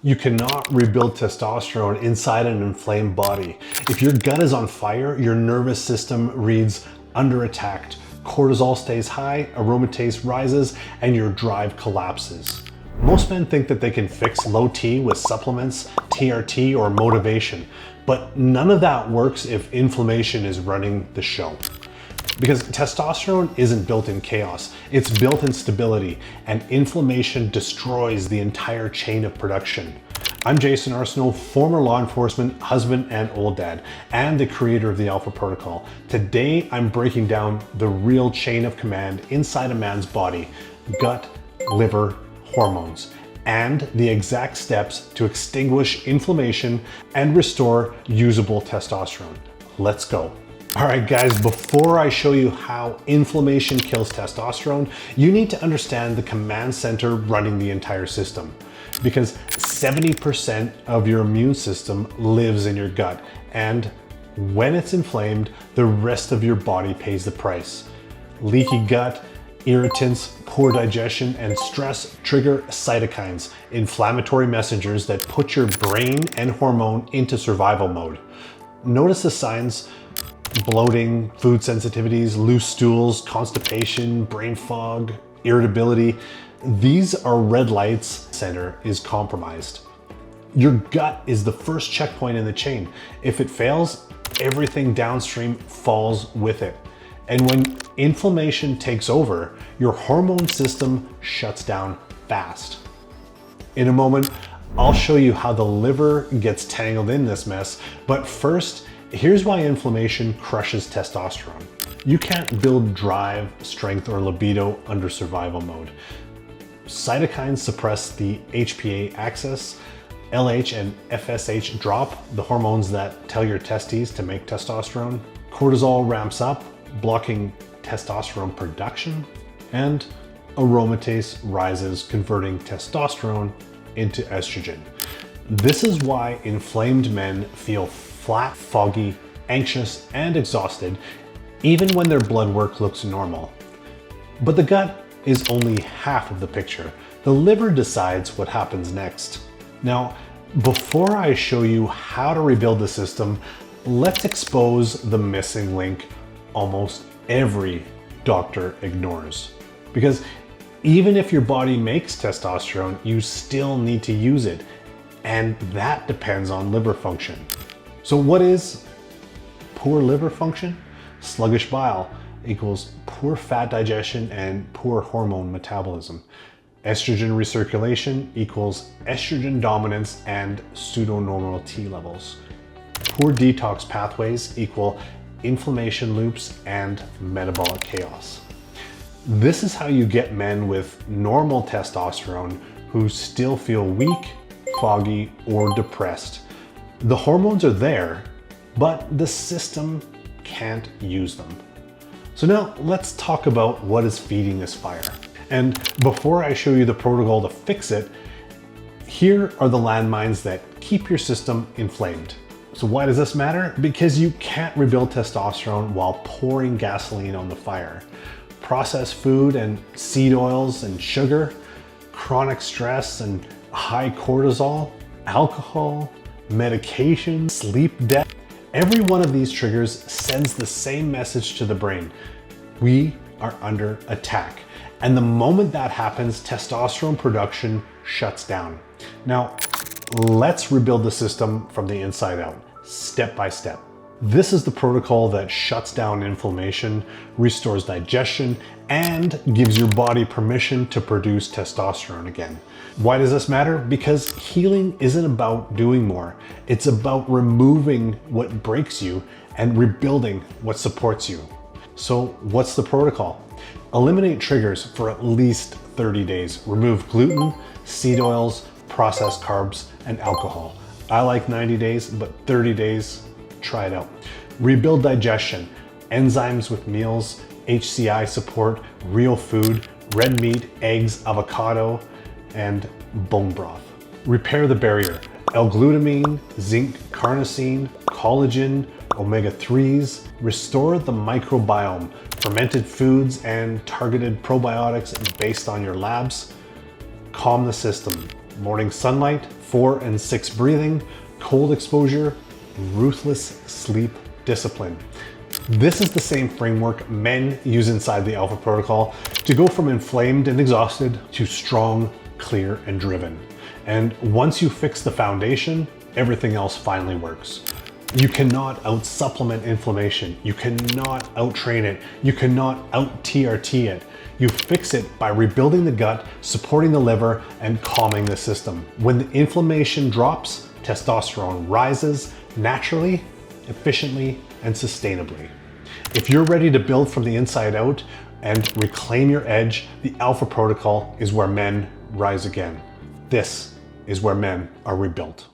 You cannot rebuild testosterone inside an inflamed body. If your gut is on fire, your nervous system reads under attack, cortisol stays high, aromatase rises, and your drive collapses. Most men think that they can fix low T with supplements, TRT, or motivation, but none of that works if inflammation is running the show. Because testosterone isn't built in chaos, it's built in stability, and inflammation destroys the entire chain of production. I'm Jason Arsenault, former law enforcement, husband and old dad, and the creator of the Alpha Protocol. Today, I'm breaking down the real chain of command inside a man's body: gut, liver, hormones, and the exact steps to extinguish inflammation and restore usable testosterone. Let's go. All right, guys, before I show you how inflammation kills testosterone, you need to understand the command center running the entire system. Because 70% of your immune system lives in your gut, and when it's inflamed, the rest of your body pays the price. Leaky gut, irritants, poor digestion, and stress trigger cytokines, inflammatory messengers that put your brain and hormone into survival mode. Notice the signs: bloating, food sensitivities, loose stools, constipation, brain fog, irritability. These are red lights. Center is compromised. Your gut is the first checkpoint in the chain. If it fails, everything downstream falls with it. And when inflammation takes over, your hormone system shuts down fast. In a moment, I'll show you how the liver gets tangled in this mess, but first, here's why inflammation crushes testosterone. You can't build drive, strength, or libido under survival mode. Cytokines suppress the HPA axis, LH and FSH drop, the hormones that tell your testes to make testosterone. Cortisol ramps up, blocking testosterone production, and aromatase rises, converting testosterone into estrogen. This is why inflamed men feel flat, foggy, anxious, and exhausted, even when their blood work looks normal. But the gut is only half of the picture. The liver decides what happens next. Now, before I show you how to rebuild the system, let's expose the missing link almost every doctor ignores. Because even if your body makes testosterone, you still need to use it, and that depends on liver function. So what is poor liver function? Sluggish bile equals poor fat digestion and poor hormone metabolism. Estrogen recirculation equals estrogen dominance and pseudonormal T levels. Poor detox pathways equal inflammation loops and metabolic chaos. This is how you get men with normal testosterone who still feel weak, foggy, or depressed. The hormones are there, but the system can't use them. So now let's talk about what is feeding this fire. And before I show you the protocol to fix it, here are the landmines that keep your system inflamed. So why does this matter? Because you can't rebuild testosterone while pouring gasoline on the fire. Processed food and seed oils and sugar, chronic stress and high cortisol, alcohol, medication, sleep debt. Every one of these triggers sends the same message to the brain: we are under attack. And the moment that happens, testosterone production shuts down. Now, let's rebuild the system from the inside out, step by step. This is the protocol that shuts down inflammation, restores digestion, and gives your body permission to produce testosterone again. Why does this matter? Because healing isn't about doing more. It's about removing what breaks you and rebuilding what supports you. So what's the protocol? Eliminate triggers for at least 30 days. Remove gluten, seed oils, processed carbs, and alcohol. I like 90 days, but 30 days, try it out. Rebuild digestion, enzymes with meals, HCI support, real food, red meat, eggs, avocado, and bone broth. Repair the barrier, L-glutamine, zinc, carnosine, collagen, omega-3s. Restore the microbiome, fermented foods and targeted probiotics based on your labs. Calm the system, morning sunlight, 4 and 6 breathing, cold exposure, ruthless sleep discipline. This is the same framework men use inside the Alpha Protocol to go from inflamed and exhausted to strong, clear, and driven. And once you fix the foundation, everything else finally works. You cannot out-supplement inflammation. You cannot out-train it. You cannot out-TRT it. You fix it by rebuilding the gut, supporting the liver, and calming the system. When the inflammation drops, testosterone rises naturally, efficiently, and sustainably. If you're ready to build from the inside out and reclaim your edge, the Alpha Protocol is where men rise again. This is where men are rebuilt.